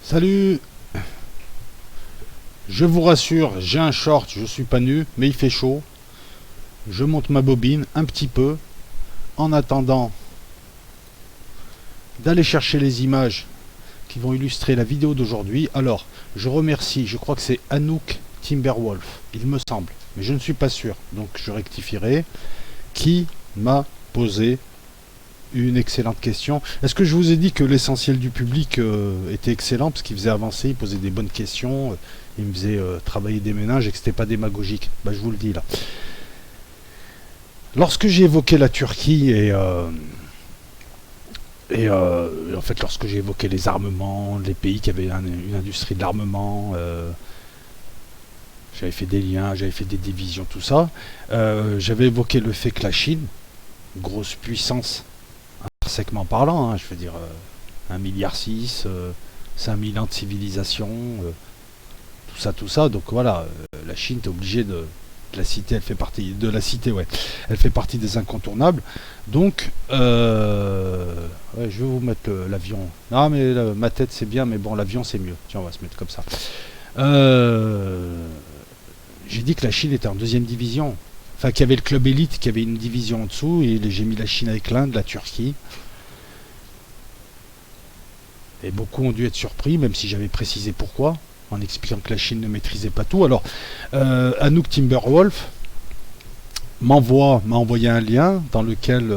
Salut. Je vous rassure, j'ai un short, je suis pas nu, mais il fait chaud. Je monte ma bobine un petit peu, en attendant d'aller chercher les images qui vont illustrer la vidéo d'aujourd'hui. Alors, je remercie, je crois que c'est Anouk Timberwolf, il me semble, mais je ne suis pas sûr, donc je rectifierai, qui m'a posé une excellente question. Est-ce que je vous ai dit que l'essentiel du public était excellent, parce qu'il faisait avancer, il posait des bonnes questions, il me faisait travailler des méninges et que c'était pas démagogique? Bah, je vous le dis là. Lorsque j'ai évoqué la Turquie en fait, lorsque j'ai évoqué les armements, les pays qui avaient une industrie de l'armement, j'avais fait des liens, j'avais fait des divisions, tout ça, j'avais évoqué le fait que la Chine, grosse puissance, intrinsèquement parlant, hein, je veux dire 1,6 milliard, 5000 ans de civilisation, tout ça, donc voilà, la Chine, t'es obligé de la cité, elle fait partie de la cité, ouais, elle fait partie des incontournables. Donc, ouais, je vais vous mettre l'avion. Non, mais ma tête c'est bien, mais bon, l'avion c'est mieux. Tiens, on va se mettre comme ça. J'ai dit que la Chine était en deuxième division. Enfin, qu'il y avait le club élite, qu'il y avait une division en dessous, et j'ai mis la Chine avec l'Inde, la Turquie. Et beaucoup ont dû être surpris, même si j'avais précisé pourquoi, en expliquant que la Chine ne maîtrisait pas tout. Alors, Anouk Timberwolf m'a envoyé un lien dans lequel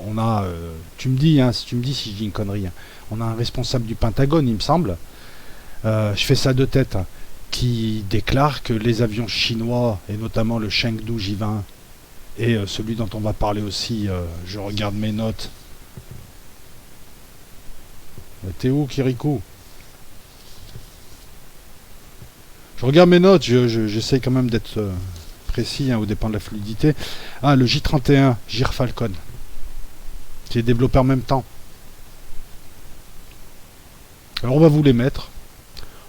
on a, tu me dis, hein, si tu me dis si je dis une connerie, hein, on a un responsable du Pentagone, il me semble, je fais ça de tête, hein, qui déclare que les avions chinois, et notamment le Chengdu J-20, et celui dont on va parler aussi, je regarde mes notes. T'es où, Kirikou? Je regarde mes notes, j'essaie quand même d'être précis, hein, au dépend de la fluidité. Ah, le J-31, Gir Falcon, qui est développé en même temps. Alors on va vous les mettre,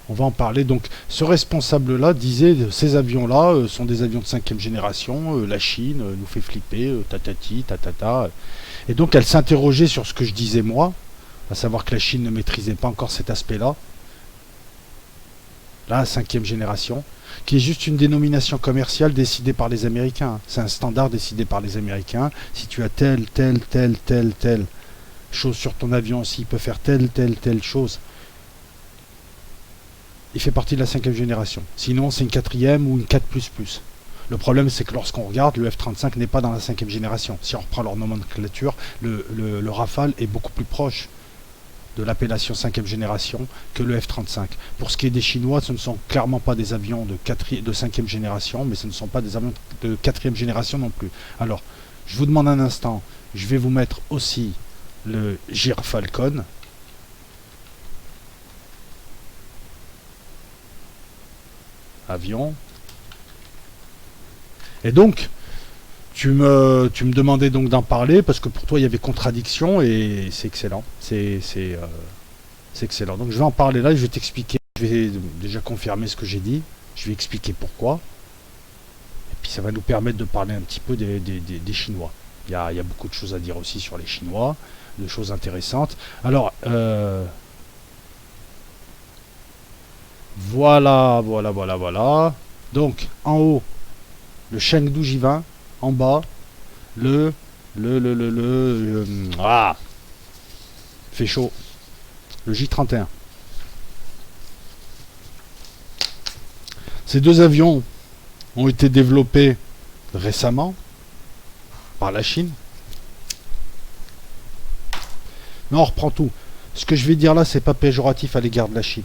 on va en parler. Donc ce responsable-là disait, ces avions-là sont des avions de 5e génération, la Chine nous fait flipper, tatati, tatata. Et donc elle s'interrogeait sur ce que je disais moi, à savoir que la Chine ne maîtrisait pas encore cet aspect-là. La 5e génération, qui est juste une dénomination commerciale décidée par les Américains. C'est un standard décidé par les Américains. Si tu as telle chose sur ton avion, s'il peut faire telle chose, il fait partie de la 5e génération. Sinon, c'est une 4e ou une 4++. Le problème, c'est que lorsqu'on regarde, le F-35 n'est pas dans la 5e génération. Si on reprend leur nomenclature, le Rafale est beaucoup plus proche de l'appellation 5e génération que le F-35. Pour ce qui est des Chinois, ce ne sont clairement pas des avions de 5e génération, mais ce ne sont pas des avions de 4e génération non plus. Alors, je vous demande un instant, je vais vous mettre aussi le Gir Falcon. Avion. Et donc, tu me demandais donc d'en parler parce que pour toi il y avait contradiction et c'est excellent. C'est excellent. Donc je vais en parler là, je vais t'expliquer. Je vais déjà confirmer ce que j'ai dit. Je vais expliquer pourquoi. Et puis ça va nous permettre de parler un petit peu des Chinois. Il y a beaucoup de choses à dire aussi sur les Chinois, de choses intéressantes. Alors, voilà. Donc en haut, le Chengdu J-20. En bas, fait chaud, le J-31. Ces deux avions ont été développés récemment par la Chine. Mais on reprend tout. Ce que je vais dire là, c'est pas péjoratif à l'égard de la Chine.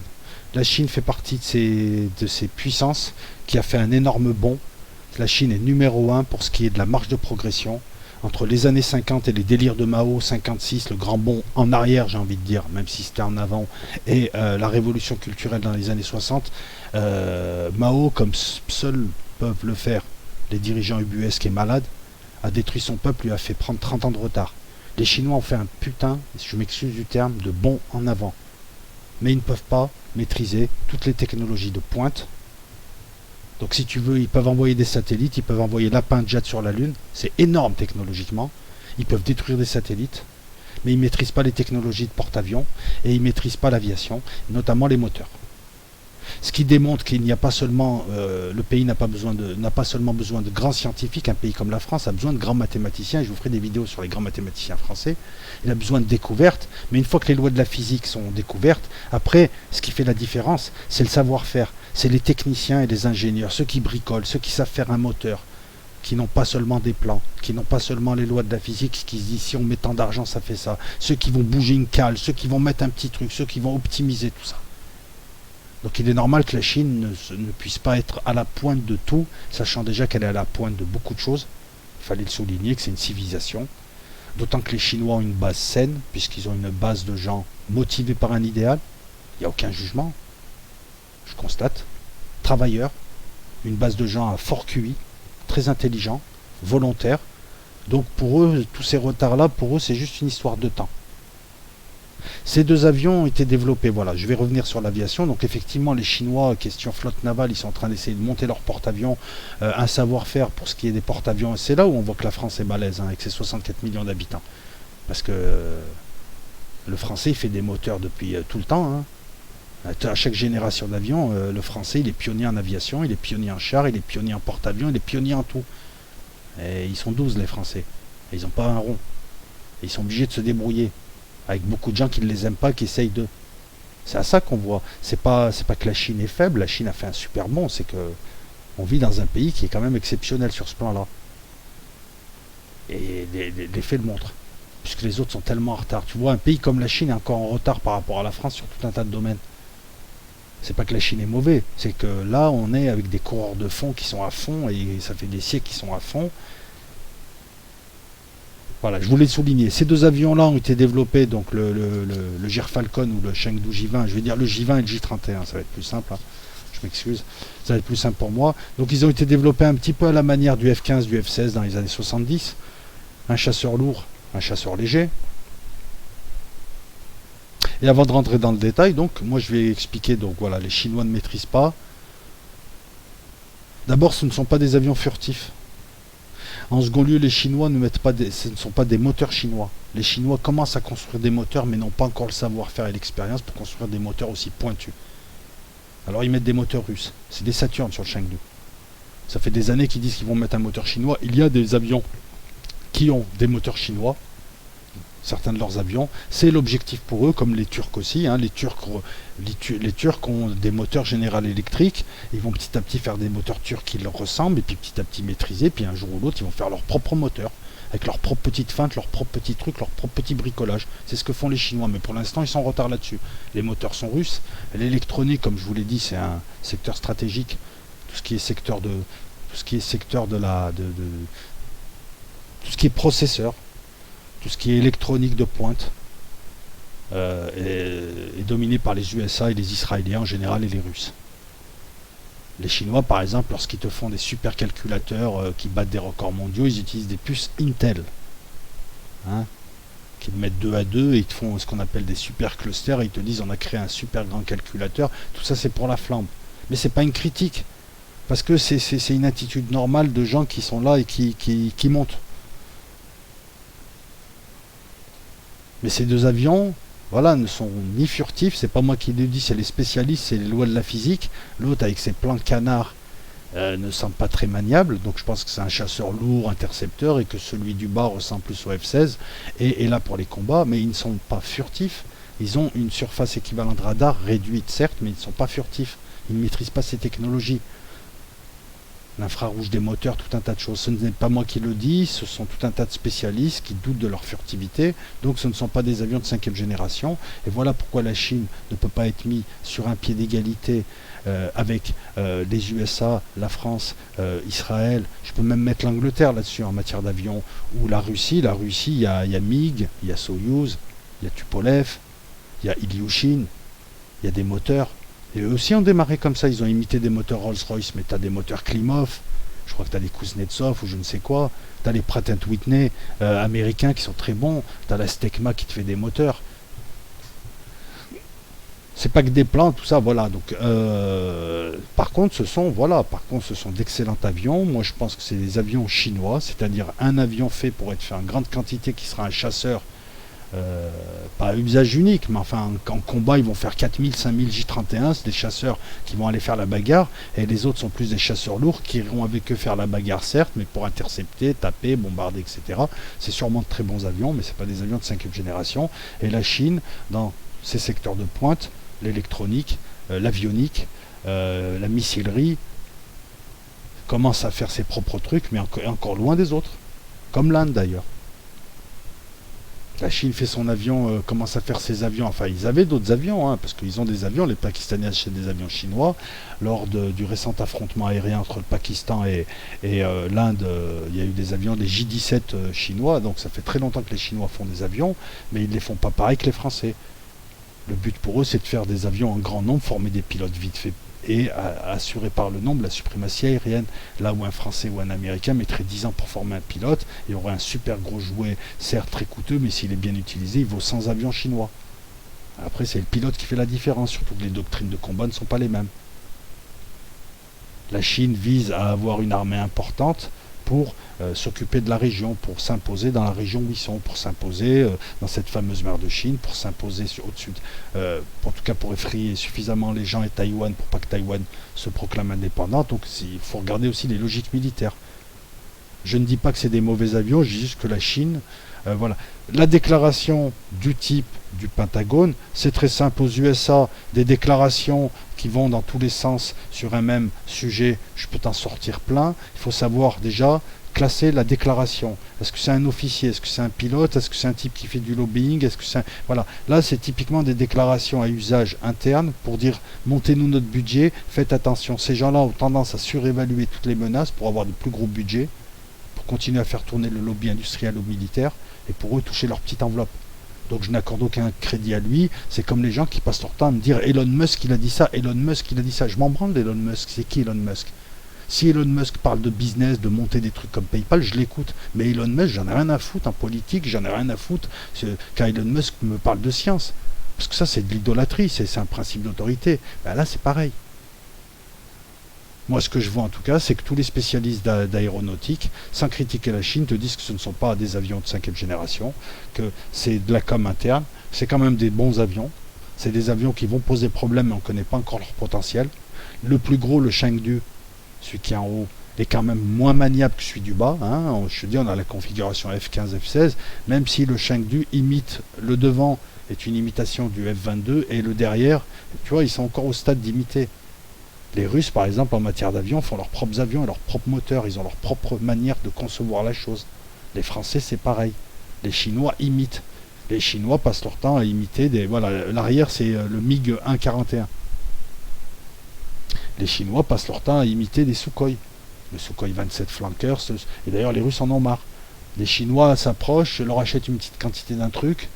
La Chine fait partie de ces puissances qui a fait un énorme bond. La Chine est numéro 1 pour ce qui est de la marge de progression. Entre les années 50 et les délires de Mao, 56, le grand bond en arrière, j'ai envie de dire, même si c'était en avant, et la révolution culturelle dans les années 60, Mao, comme seuls peuvent le faire les dirigeants ubuesques et malades, a détruit son peuple, lui a fait prendre 30 ans de retard. Les Chinois ont fait un putain, je m'excuse du terme, de bond en avant. Mais ils ne peuvent pas maîtriser toutes les technologies de pointe. Donc si tu veux, ils peuvent envoyer des satellites, ils peuvent envoyer lapin jet sur la Lune, c'est énorme technologiquement, ils peuvent détruire des satellites, mais ils ne maîtrisent pas les technologies de porte-avions et ils ne maîtrisent pas l'aviation, notamment les moteurs. Ce qui démontre qu'il n'y a pas seulement, le pays n'a pas seulement besoin de grands scientifiques, un pays comme la France a besoin de grands mathématiciens, et je vous ferai des vidéos sur les grands mathématiciens français, il a besoin de découvertes, mais une fois que les lois de la physique sont découvertes, après, ce qui fait la différence, c'est le savoir-faire, c'est les techniciens et les ingénieurs, ceux qui bricolent, ceux qui savent faire un moteur, qui n'ont pas seulement des plans, qui n'ont pas seulement les lois de la physique, qui se disent si on met tant d'argent ça fait ça, ceux qui vont bouger une cale, ceux qui vont mettre un petit truc, ceux qui vont optimiser tout ça. Donc il est normal que la Chine ne puisse pas être à la pointe de tout, sachant déjà qu'elle est à la pointe de beaucoup de choses. Il fallait le souligner que c'est une civilisation. D'autant que les Chinois ont une base saine, puisqu'ils ont une base de gens motivés par un idéal. Il n'y a aucun jugement, je constate. Travailleurs, une base de gens à fort QI, très intelligents, volontaires. Donc pour eux, tous ces retards-là, pour eux, c'est juste une histoire de temps. Ces deux avions ont été développés, voilà, je vais revenir sur l'aviation. Donc effectivement, les Chinois, question flotte navale, ils sont en train d'essayer de monter leur porte-avions, un savoir-faire pour ce qui est des porte-avions. C'est là où on voit que la France est balèze, avec ses 64 millions d'habitants. Parce que le français, il fait des moteurs depuis tout le temps. À chaque génération d'avions, le français, il est pionnier en aviation, il est pionnier en char, il est pionnier en porte-avions, il est pionnier en tout. Et ils sont 12 les Français. Et ils n'ont pas un rond. Et ils sont obligés de se débrouiller. Avec beaucoup de gens qui ne les aiment pas, qui essayent d'eux. C'est à ça qu'on voit. C'est pas que la Chine est faible, la Chine a fait un super bond, c'est que on vit dans un pays qui est quand même exceptionnel sur ce plan-là. Et les faits le montrent. Puisque les autres sont tellement en retard. Tu vois, un pays comme la Chine est encore en retard par rapport à la France sur tout un tas de domaines. C'est pas que la Chine est mauvais, c'est que là on est avec des coureurs de fond qui sont à fond, et ça fait des siècles qu'ils sont à fond. Voilà, je voulais le souligner. Ces deux avions-là ont été développés, donc le Gyrfalcon ou le Chengdu J-20. Je vais dire le J-20 et le J-31, ça va être plus simple. Je m'excuse, ça va être plus simple pour moi. Donc ils ont été développés un petit peu à la manière du F-15, du F-16 dans les années 70. Un chasseur lourd, un chasseur léger. Et avant de rentrer dans le détail, donc moi je vais expliquer. Donc voilà, les Chinois ne maîtrisent pas. D'abord, ce ne sont pas des avions furtifs. En second lieu, les Chinois ne mettent pas ce ne sont pas des moteurs chinois. Les Chinois commencent à construire des moteurs, mais n'ont pas encore le savoir-faire et l'expérience pour construire des moteurs aussi pointus. Alors ils mettent des moteurs russes. C'est des Saturnes sur le Chengdu. Ça fait des années qu'ils disent qu'ils vont mettre un moteur chinois. Il y a des avions qui ont des moteurs chinois. Certains de leurs avions. C'est l'objectif pour eux, comme les Turcs aussi. Les Turcs ont des moteurs General Electric. Ils vont petit à petit faire des moteurs turcs qui leur ressemblent, et puis petit à petit maîtriser. Puis un jour ou l'autre, ils vont faire leur propre moteur, avec leurs propres petites feintes, leurs propres petits trucs, leurs propres petits bricolages. C'est ce que font les Chinois, mais pour l'instant, ils sont en retard là-dessus. Les moteurs sont russes. L'électronique, comme je vous l'ai dit, c'est un secteur stratégique. Tout ce qui est secteur de tout ce qui est processeur, tout ce qui est électronique de pointe, est dominé par les USA et les Israéliens en général et les Russes. Les Chinois, par exemple, lorsqu'ils te font des supercalculateurs qui battent des records mondiaux, ils utilisent des puces Intel, qui mettent 2 à 2 et ils te font ce qu'on appelle des superclusters, et ils te disent on a créé un super grand calculateur. Tout ça c'est pour la flamme. Mais c'est pas une critique, parce que c'est une attitude normale de gens qui sont là et qui montent. Mais ces deux avions, voilà, ne sont ni furtifs, c'est pas moi qui le dis, c'est les spécialistes, c'est les lois de la physique. L'autre avec ses plans canards ne semble pas très maniable, donc je pense que c'est un chasseur lourd, intercepteur, et que celui du bas ressemble plus au F-16, et là pour les combats, mais ils ne sont pas furtifs. Ils ont une surface équivalente radar, réduite certes, mais ils ne sont pas furtifs, ils ne maîtrisent pas ces technologies. L'infrarouge des moteurs, tout un tas de choses. Ce n'est pas moi qui le dis, ce sont tout un tas de spécialistes qui doutent de leur furtivité, donc ce ne sont pas des avions de 5e génération, et voilà pourquoi la Chine ne peut pas être mise sur un pied d'égalité avec les USA, la France, Israël. Je peux même mettre l'Angleterre là-dessus en matière d'avions, ou la Russie, il y a MiG, il y a Soyouz, il y a Tupolev, il y a Ilyushin, il y a des moteurs. Et eux aussi ont démarré comme ça, ils ont imité des moteurs Rolls-Royce, mais tu as des moteurs Klimov, je crois que tu as des Kuznetsov ou je ne sais quoi, tu as les Pratt & Whitney américains qui sont très bons, tu as la Stekma qui te fait des moteurs. C'est pas que des plans, tout ça, voilà. Donc, par contre, ce sont d'excellents avions. Moi, je pense que c'est des avions chinois, c'est-à-dire un avion fait pour être fait en grande quantité, qui sera un chasseur pas à usage unique, mais enfin en combat ils vont faire 4000, 5000 J-31, c'est des chasseurs qui vont aller faire la bagarre, et les autres sont plus des chasseurs lourds qui iront avec eux faire la bagarre certes, mais pour intercepter, taper, bombarder, etc. C'est sûrement de très bons avions, mais c'est pas des avions de 5e génération, et la Chine, dans ses secteurs de pointe, l'électronique, l'avionique, la missilerie, commence à faire ses propres trucs, mais encore loin des autres, comme l'Inde d'ailleurs. La Chine fait son avion, commence à faire ses avions. Enfin, ils avaient d'autres avions, hein, parce qu'ils ont des avions. Les Pakistanais achètent des avions chinois. Lors du récent affrontement aérien entre le Pakistan et l'Inde, il y a eu des avions, des J-17 chinois. Donc ça fait très longtemps que les Chinois font des avions, mais ils ne les font pas pareil que les Français. Le but pour eux, c'est de faire des avions en grand nombre, former des pilotes vite fait et assurer par le nombre la suprématie aérienne. Là où un Français ou un Américain mettrait 10 ans pour former un pilote, il aurait un super gros jouet, certes très coûteux, mais s'il est bien utilisé, il vaut 100 avions chinois. Après, c'est le pilote qui fait la différence, surtout que les doctrines de combat ne sont pas les mêmes. La Chine vise à avoir une armée importante pour s'occuper de la région, pour s'imposer dans la région où ils sont, pour s'imposer dans cette fameuse mer de Chine, pour s'imposer au-dessus, en tout cas pour effrayer suffisamment les gens et Taïwan pour pas que Taïwan se proclame indépendante. Donc il faut regarder aussi les logiques militaires. Je ne dis pas que c'est des mauvais avions, je dis juste que la Chine, voilà. La déclaration du type du Pentagone, c'est très simple. Aux USA, des déclarations qui vont dans tous les sens sur un même sujet, je peux t'en sortir plein. Il faut savoir déjà classer la déclaration. Est-ce que c'est un officier? Est-ce que c'est un pilote? Est-ce que c'est un type qui fait du lobbying? Est-ce que c'est Voilà. Là, c'est typiquement des déclarations à usage interne pour dire montez-nous notre budget, faites attention. Ces gens-là ont tendance à surévaluer toutes les menaces pour avoir de plus gros budgets, pour continuer à faire tourner le lobby industriel ou militaire, et pour eux toucher leur petite enveloppe. Donc je n'accorde aucun crédit à lui. C'est comme les gens qui passent leur temps à me dire Elon Musk il a dit ça, Elon Musk il a dit ça. Je m'en branle d'Elon Musk, c'est qui Elon Musk? Si Elon Musk parle de business, de monter des trucs comme PayPal, je l'écoute. Mais Elon Musk, j'en ai rien à foutre en politique, j'en ai rien à foutre quand Elon Musk me parle de science. Parce que ça c'est de l'idolâtrie, c'est un principe d'autorité. Ben là c'est pareil. Moi, ce que je vois en tout cas, c'est que tous les spécialistes d'aéronautique, sans critiquer la Chine, te disent que ce ne sont pas des avions de 5e génération, que c'est de la com interne, c'est quand même des bons avions, c'est des avions qui vont poser problème, mais on ne connaît pas encore leur potentiel. Le plus gros, le Chengdu, celui qui est en haut, est quand même moins maniable que celui du bas. Hein. Je te dis, on a la configuration F-15, F-16, même si le Chengdu imite, le devant est une imitation du F-22, et le derrière, tu vois, ils sont encore au stade d'imiter. Les Russes, par exemple, en matière d'avion, font leurs propres avions et leurs propres moteurs. Ils ont leur propre manière de concevoir la chose. Les Français, c'est pareil. Les Chinois imitent. Les Chinois passent leur temps à imiter des... Voilà, l'arrière, c'est le MiG 141. Les Chinois passent leur temps à imiter des Sukhoi. Le Sukhoi 27 Flankers. Et d'ailleurs, les Russes en ont marre. Les Chinois s'approchent, leur achètent une petite quantité d'un truc,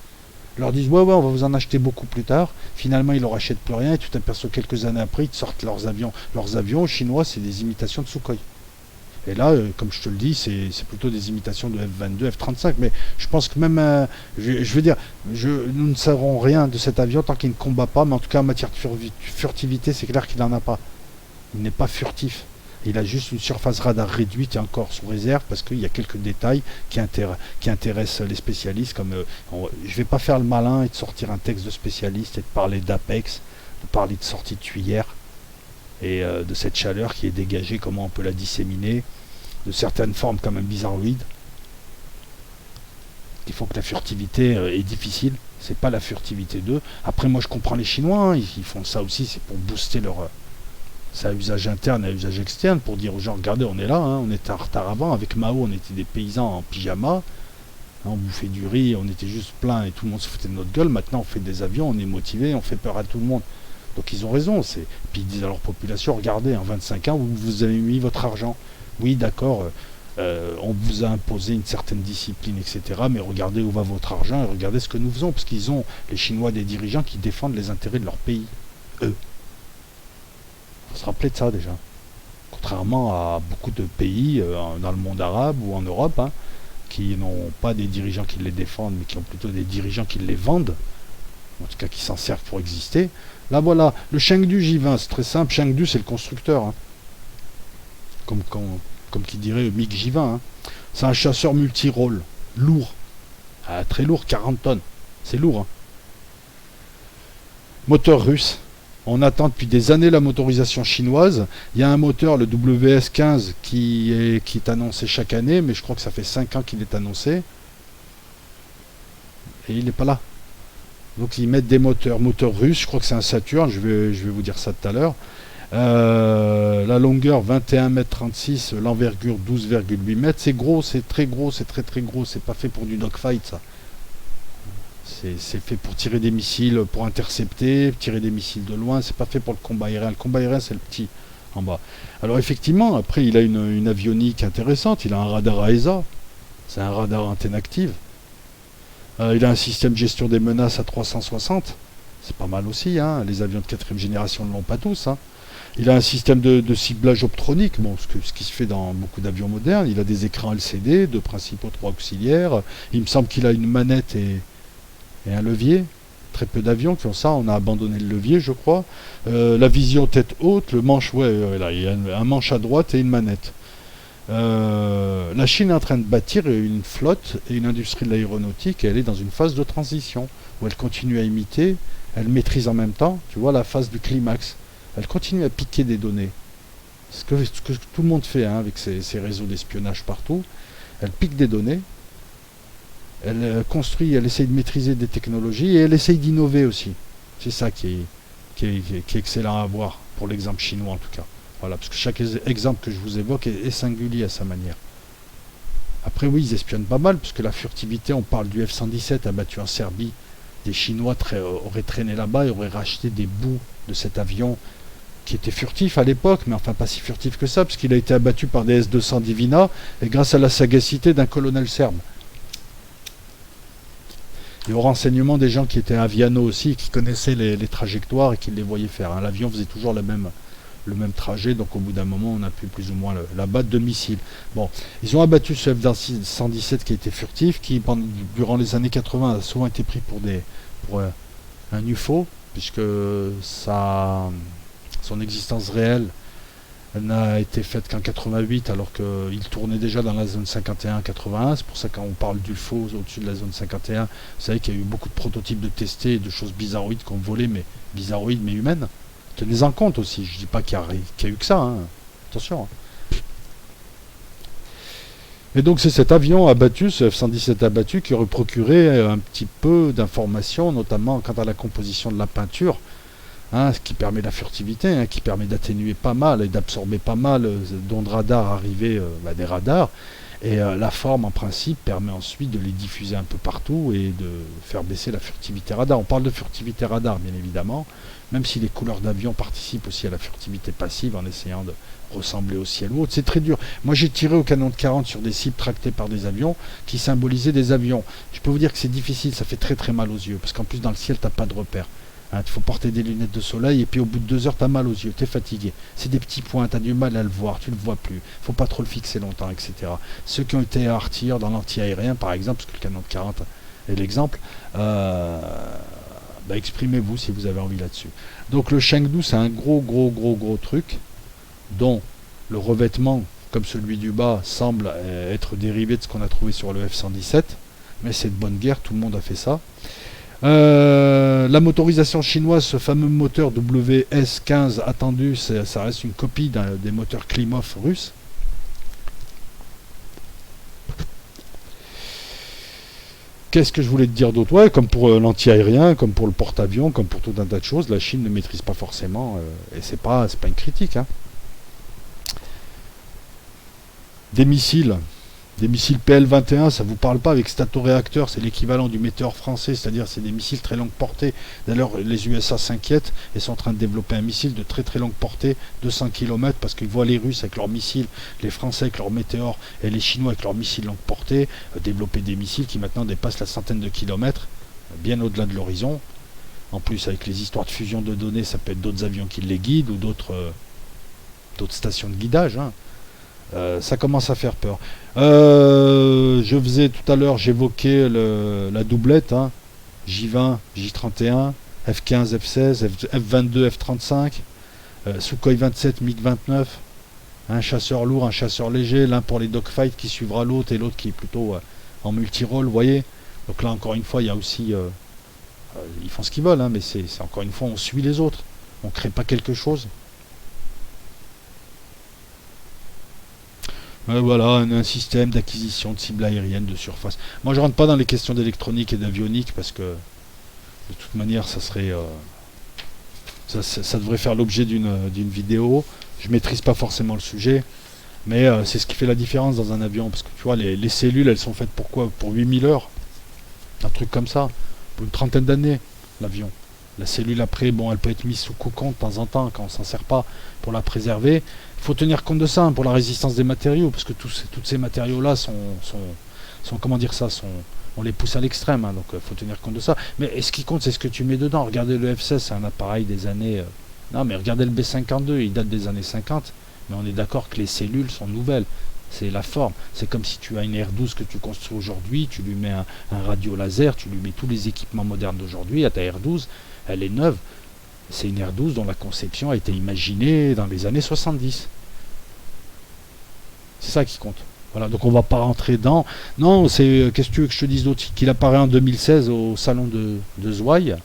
leur disent ouais, on va vous en acheter beaucoup plus tard. Finalement, ils leur achètent plus rien et tu t'aperçois quelques années après, ils te sortent leurs avions. Leurs avions chinois, c'est des imitations de Sukhoi. Et là, comme je te le dis, c'est plutôt des imitations de F-22, F-35. Mais je pense que même, je veux dire, nous ne saurons rien de cet avion tant qu'il ne combat pas. Mais en tout cas, en matière de furtivité, c'est clair qu'il n'en a pas. Il n'est pas furtif. Il a juste une surface radar réduite et encore sous réserve parce qu'il y a quelques détails qui intéressent les spécialistes. Comme je ne vais pas faire le malin et de sortir un texte de spécialiste et de parler d'Apex, de parler de sortie de tuyère et de cette chaleur qui est dégagée, comment on peut la disséminer, de certaines formes comme un bizarroïde qui font que la furtivité est difficile. C'est pas la furtivité d'eux. Après, moi je comprends les Chinois, hein, ils font ça aussi, c'est pour booster leur... C'est à usage interne et à usage externe pour dire aux gens, regardez, on est là, hein, on était en retard avant, avec Mao on était des paysans en pyjama, hein, on bouffait du riz, on était juste plein et tout le monde se foutait de notre gueule, maintenant on fait des avions, on est motivé, on fait peur à tout le monde. Donc ils ont raison, puis ils disent à leur population, regardez, en 25 ans, vous avez mis votre argent. Oui, d'accord, on vous a imposé une certaine discipline, etc., mais regardez où va votre argent et regardez ce que nous faisons, parce qu'ils ont, les Chinois, des dirigeants qui défendent les intérêts de leur pays, eux. Il faut se rappeler de ça déjà. Contrairement à beaucoup de pays dans le monde arabe ou en Europe, hein, qui n'ont pas des dirigeants qui les défendent, mais qui ont plutôt des dirigeants qui les vendent, en tout cas qui s'en servent pour exister. Là voilà, le Chengdu J20, c'est très simple, Chengdu c'est le constructeur, hein. Comme qui dirait le MiG J20. Hein. C'est un chasseur multi-rôle, lourd, très lourd, 40 tonnes. C'est lourd, hein. Moteur russe. On attend depuis des années la motorisation chinoise. Il y a un moteur, le WS15, qui est annoncé chaque année, mais je crois que ça fait 5 ans qu'il est annoncé. Et il n'est pas là. Donc ils mettent des moteurs russes, je crois que c'est un Saturn, je vais vous dire ça tout à l'heure. La longueur 21,36 m, l'envergure 12,8 m. C'est gros, c'est très gros, c'est très très gros. C'est pas fait pour du dogfight, ça. C'est fait pour tirer des missiles, pour intercepter, tirer des missiles de loin. C'est pas fait pour le combat aérien. Le combat aérien, c'est le petit en bas. Alors effectivement, après, il a une avionique intéressante. Il a un radar AESA. C'est un radar antenne active. Il a un système de gestion des menaces à 360. C'est pas mal aussi, hein. Les avions de 4ème génération ne l'ont pas tous, hein. Il a un système de ciblage optronique, bon, ce qui se fait dans beaucoup d'avions modernes. Il a des écrans LCD, deux principaux, trois auxiliaires. Il me semble qu'il a une manette et un levier. Très peu d'avions qui ont ça. On a abandonné le levier, je crois. La vision tête haute, le manche, là, il y a un manche à droite et une manette. La Chine est en train de bâtir une flotte et une industrie de l'aéronautique, et elle est dans une phase de transition où elle continue à imiter, elle maîtrise en même temps, tu vois, la phase du climax. Elle continue à piquer des données. Ce que tout le monde fait, hein, avec ses réseaux d'espionnage partout. Elle pique des données, elle construit, elle essaye de maîtriser des technologies et elle essaye d'innover aussi. C'est ça qui est excellent à voir, pour l'exemple chinois en tout cas. Voilà, parce que chaque exemple que je vous évoque est singulier à sa manière. Après oui, ils espionnent pas mal, parce que la furtivité, on parle du F-117 abattu en Serbie. Des Chinois auraient traîné là-bas et auraient racheté des bouts de cet avion qui était furtif à l'époque, mais enfin pas si furtif que ça, parce qu'il a été abattu par des S-200 Divina, et grâce à la sagacité d'un colonel serbe. Et au renseignement des gens qui étaient aviano aussi, qui connaissaient les trajectoires et qui les voyaient faire, hein. L'avion faisait toujours le même trajet, donc au bout d'un moment on a pu plus ou moins l'abattre de missiles. Bon, ils ont abattu ce F-117 qui était furtif, qui durant les années 80 a souvent été pris pour un UFO, puisque son existence réelle n'a été faite qu'en 88, alors qu'il tournait déjà dans la zone 51-81. C'est pour ça que quand on parle d'UFO au-dessus de la zone 51, vous savez qu'il y a eu beaucoup de prototypes de testés et de choses bizarroïdes qu'on volait, mais bizarroïdes mais humaines. Tenez-en compte aussi, je dis pas qu'il y a eu que ça, hein. Attention. Hein. Et donc c'est cet avion abattu, ce F-117 abattu, qui aurait procuré un petit peu d'informations, notamment quant à la composition de la peinture, hein, ce qui permet la furtivité, hein, qui permet d'atténuer pas mal et d'absorber pas mal d'ondes radar arrivées des radars. Et la forme, en principe, permet ensuite de les diffuser un peu partout et de faire baisser la furtivité radar. On parle de furtivité radar, bien évidemment, même si les couleurs d'avion participent aussi à la furtivité passive en essayant de ressembler au ciel ou autre. C'est très dur. Moi, j'ai tiré au canon de 40 sur des cibles tractées par des avions qui symbolisaient des avions. Je peux vous dire que c'est difficile, ça fait très très mal aux yeux, parce qu'en plus, dans le ciel, t'as pas de repère. Il faut porter des lunettes de soleil et puis au bout de 2 heures, tu as mal aux yeux, tu es fatigué. C'est des petits points, tu as du mal à le voir, tu ne le vois plus. Faut pas trop le fixer longtemps, etc. Ceux qui ont été artilleurs dans l'anti-aérien, par exemple, parce que le canon de 40 est l'exemple, exprimez-vous si vous avez envie là-dessus. Donc le Chengdu, c'est un gros truc dont le revêtement, comme celui du bas, semble être dérivé de ce qu'on a trouvé sur le F-117. Mais c'est de bonne guerre, tout le monde a fait ça. La motorisation chinoise, ce fameux moteur WS15 attendu, ça reste une copie des moteurs Klimov russes. Qu'est-ce que je voulais te dire d'autre? Ouais, comme pour l'anti-aérien, comme pour le porte-avions, comme pour tout un tas de choses, la Chine ne maîtrise pas forcément, et c'est pas une critique. Hein. Des missiles PL-21, ça vous parle pas avec statoréacteur, c'est l'équivalent du Météor français, c'est-à-dire c'est des missiles très longue portée. D'ailleurs, les USA s'inquiètent et sont en train de développer un missile de très très longue portée, 200 km, parce qu'ils voient les Russes avec leurs missiles, les Français avec leurs Météor et les Chinois avec leurs missiles longue portée, développer des missiles qui maintenant dépassent la centaine de kilomètres, bien au-delà de l'horizon. En plus, avec les histoires de fusion de données, ça peut être d'autres avions qui les guident ou d'autres stations de guidage, hein. Ça commence à faire peur. Je faisais tout à l'heure, j'évoquais la doublette, hein, J20, J31, F15, F16, F22, F35, Sukhoi 27, MiG-29, un chasseur lourd, un chasseur léger, l'un pour les dogfights qui suivra l'autre et l'autre qui est plutôt en multirôle, vous voyez. Donc là encore une fois, il y a aussi Ils font ce qu'ils veulent, hein, mais c'est encore une fois, on suit les autres. On crée pas quelque chose. Voilà, un système d'acquisition de cibles aériennes de surface. Moi, je rentre pas dans les questions d'électronique et d'avionique parce que de toute manière, ça serait, ça devrait faire l'objet d'une vidéo. Je maîtrise pas forcément le sujet, mais c'est ce qui fait la différence dans un avion. Parce que tu vois, les cellules, elles sont faites pour quoi? Pour 8000 heures. Un truc comme ça. Pour une trentaine d'années, l'avion. La cellule après, bon, elle peut être mise sous cocon de temps en temps quand on s'en sert pas pour la préserver. Il faut tenir compte de ça, hein, pour la résistance des matériaux, parce que tous ces matériaux-là sont, comment dire ça, on les pousse à l'extrême, hein, donc il faut tenir compte de ça. Mais ce qui compte, c'est ce que tu mets dedans. Regardez le F-16, c'est un appareil des années... non, mais regardez le B-52, il date des années 50, mais on est d'accord que les cellules sont nouvelles. C'est la forme. C'est comme si tu as une R12 que tu construis aujourd'hui, tu lui mets un radio laser, tu lui mets tous les équipements modernes d'aujourd'hui à ta R12, elle est neuve. C'est une R12 dont la conception a été imaginée dans les années 70. C'est ça qui compte. Voilà, donc on va pas rentrer dans... Non, c'est... Qu'est-ce que tu veux que je te dise d'autre? Qu'il apparaît en 2016 au salon de Zouaï.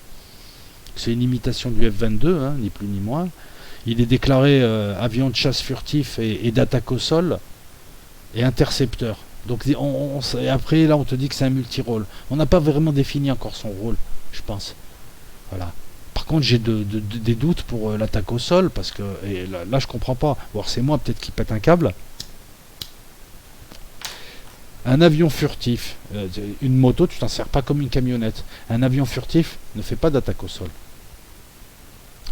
C'est une imitation du F-22, hein, ni plus ni moins. Il est déclaré avion de chasse furtif et d'attaque au sol et intercepteur. Donc et après, là, on te dit que c'est un multi-rôle. On n'a pas vraiment défini encore son rôle, je pense. Voilà. Par contre, j'ai des doutes pour l'attaque au sol, parce que et là, je comprends pas. Voir c'est moi peut-être qui pète un câble. Un avion furtif, une moto, tu t'en sers pas comme une camionnette. Un avion furtif ne fait pas d'attaque au sol.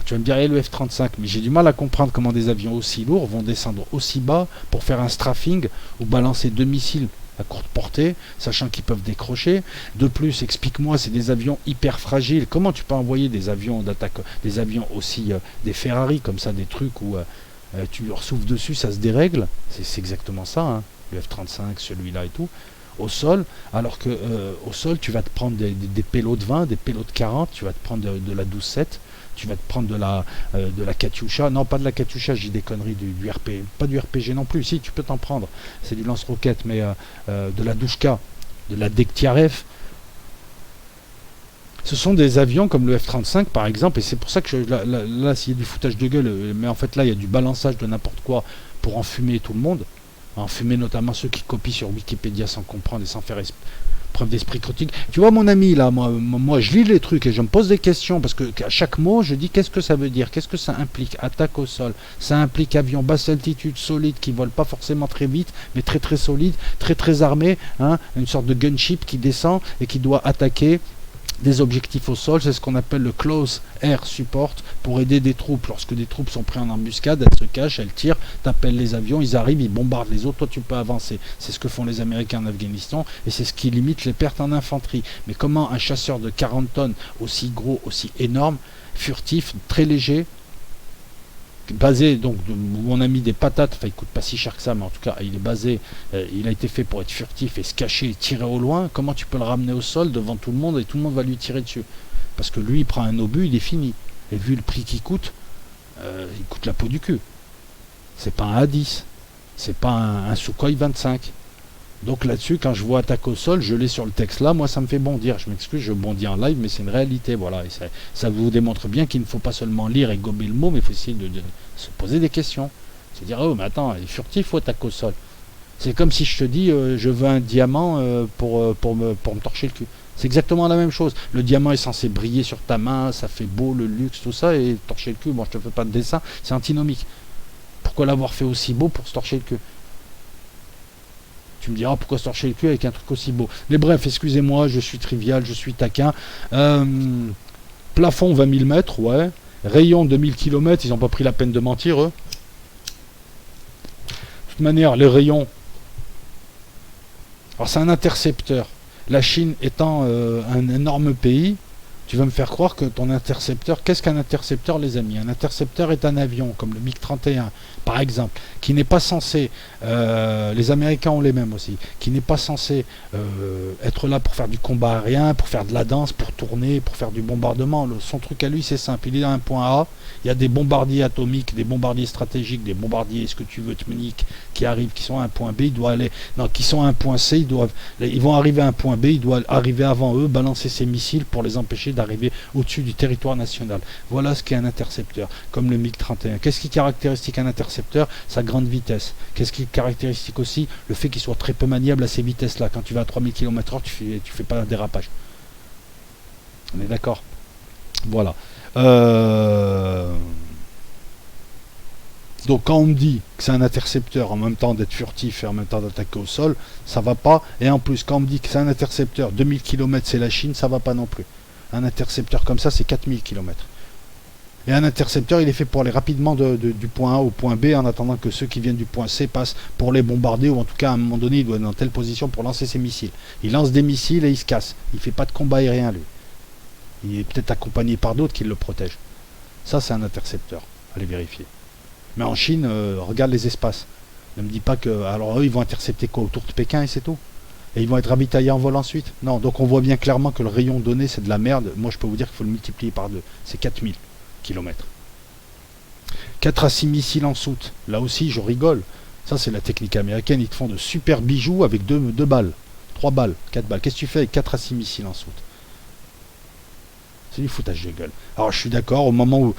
Tu vas me dire, le F-35, mais j'ai du mal à comprendre comment des avions aussi lourds vont descendre aussi bas pour faire un strafing ou balancer 2 missiles à courte portée, sachant qu'ils peuvent décrocher. De plus, explique-moi, c'est des avions hyper fragiles. Comment tu peux envoyer des avions d'attaque, des avions aussi, des Ferrari comme ça, des trucs où tu leur souffles dessus, ça se dérègle. C'est exactement ça, hein, le F-35, celui-là et tout. Au sol, alors que au sol, tu vas te prendre des pélos de 20, des pélos de 40, tu vas te prendre de la 12-7, tu vas te prendre de la Katyusha, non pas de la Katyusha, j'ai des conneries, du RPG, pas du RPG non plus, si tu peux t'en prendre, c'est du lance-roquette, mais de la Douchka, de la Dektiarev. Ce sont des avions comme le F-35 par exemple, et c'est pour ça que là s'il y a du foutage de gueule, mais en fait là il y a du balançage de n'importe quoi pour enfumer tout le monde, enfumer notamment ceux qui copient sur Wikipédia sans comprendre et sans faire preuve d'esprit critique. Tu vois mon ami là, moi je lis les trucs et je me pose des questions parce que à chaque mot je dis qu'est-ce que ça veut dire, qu'est-ce que ça implique, attaque au sol, ça implique avion basse altitude solide qui vole pas forcément très vite mais très très solide, très très armé, hein, une sorte de gunship qui descend et qui doit attaquer des objectifs au sol, c'est ce qu'on appelle le close air support pour aider des troupes. Lorsque des troupes sont prises en embuscade, elles se cachent, elles tirent, t'appelles les avions, ils arrivent, ils bombardent les autres, toi tu peux avancer. C'est ce que font les Américains en Afghanistan et c'est ce qui limite les pertes en infanterie. Mais comment un chasseur de 40 tonnes, aussi gros, aussi énorme, furtif, très léger, basé, donc on a mis des patates, enfin il coûte pas si cher que ça, mais en tout cas il est basé, il a été fait pour être furtif et se cacher et tirer au loin. Comment tu peux le ramener au sol devant tout le monde et tout le monde va lui tirer dessus? Parce que lui il prend un obus, il est fini. Et vu le prix qu'il coûte, il coûte la peau du cul. C'est pas un A10, c'est pas un Sukhoi 25. Donc là-dessus, quand je vois attaque au sol, je l'ai sur le texte là, moi ça me fait bondir. Je m'excuse, je bondis en live, mais c'est une réalité, voilà. Et ça vous démontre bien qu'il ne faut pas seulement lire et gober le mot, mais il faut essayer de se poser des questions. C'est dire, oh mais attends, il est furtif ou attaque au sol? C'est comme si je te dis, je veux un diamant pour me torcher le cul. C'est exactement la même chose. Le diamant est censé briller sur ta main, ça fait beau, le luxe, tout ça, et torcher le cul, bon je te fais pas de dessin, c'est antinomique. Pourquoi l'avoir fait aussi beau pour se torcher le cul? Tu me diras pourquoi se torcher le cul avec un truc aussi beau. Mais bref, excusez-moi, je suis trivial, je suis taquin. Plafond 20 000 mètres, ouais. Rayon 2000 km, ils n'ont pas pris la peine de mentir, eux. De toute manière, les rayons... Alors c'est un intercepteur. La Chine étant un énorme pays, tu vas me faire croire que ton intercepteur... Qu'est-ce qu'un intercepteur, les amis? Un intercepteur est un avion, comme le MiG-31, par exemple, qui n'est pas censé... les Américains ont les mêmes aussi. Qui n'est pas censé être là pour faire du combat aérien, pour faire de la danse, pour tourner, pour faire du bombardement. Son truc à lui, c'est simple. Il est dans un point A, il y a des bombardiers atomiques, des bombardiers stratégiques, des bombardiers, ce que tu veux, tmoniques, qui arrivent, qui sont à un point B, ils doivent aller... Non, qui sont à un point C, ils vont arriver à un point B, ils doivent arriver avant eux, balancer ces missiles pour les empêcher d'arriver au-dessus du territoire national. Voilà ce qu'est un intercepteur, comme le MiG-31. Qu'est-ce qui caractéristique un intercepteur? Sa grande vitesse. Qu'est-ce qui caractéristique aussi? Le fait qu'il soit très peu maniable à ces vitesses-là. Quand tu vas à 3000 km/h, tu fais pas un dérapage. On est d'accord? Voilà. Donc quand on me dit que c'est un intercepteur en même temps d'être furtif et en même temps d'attaquer au sol, ça va pas. Et en plus, quand on me dit que c'est un intercepteur, 2000 km c'est la Chine, ça va pas non plus. Un intercepteur comme ça, c'est 4000 km. Et un intercepteur, il est fait pour aller rapidement du point A au point B en attendant que ceux qui viennent du point C passent pour les bombarder, ou en tout cas à un moment donné, il doit être dans telle position pour lancer ses missiles. Il lance des missiles et il se casse. Il fait pas de combat aérien, lui. Il est peut-être accompagné par d'autres qui le protègent. Ça, c'est un intercepteur. Allez vérifier. Mais en Chine, regarde les espaces. Ne me dis pas que... Alors eux, ils vont intercepter quoi? Autour de Pékin et c'est tout? Et ils vont être ravitaillés en vol ensuite? Non, donc on voit bien clairement que le rayon donné, c'est de la merde. Moi, je peux vous dire qu'il faut le multiplier par 2. C'est 4000 km. 4 à 6 missiles en soute. Là aussi, je rigole. Ça, c'est la technique américaine. Ils te font de super bijoux avec 2 balles. 3 balles, 4 balles. Qu'est-ce que tu fais avec 4 à 6 missiles en soute? C'est du foutage de gueule. Alors je suis d'accord, au moment où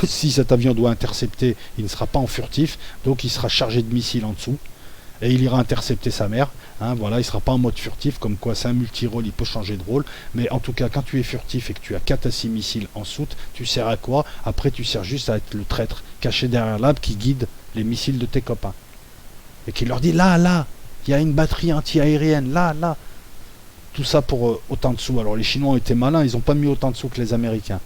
si cet avion doit intercepter, il ne sera pas en furtif, donc il sera chargé de missiles en dessous, et il ira intercepter sa mère. Hein, voilà, il ne sera pas en mode furtif, comme quoi c'est un multi-rôle, il peut changer de rôle. Mais en tout cas, quand tu es furtif et que tu as 4 à 6 missiles en soute, tu sers à quoi? Après, tu sers juste à être le traître caché derrière l'arbre qui guide les missiles de tes copains. Et qui leur dit, là, il y a une batterie anti-aérienne, là. Tout ça pour autant de sous. Alors les Chinois ont été malins, ils n'ont pas mis autant de sous que les Américains.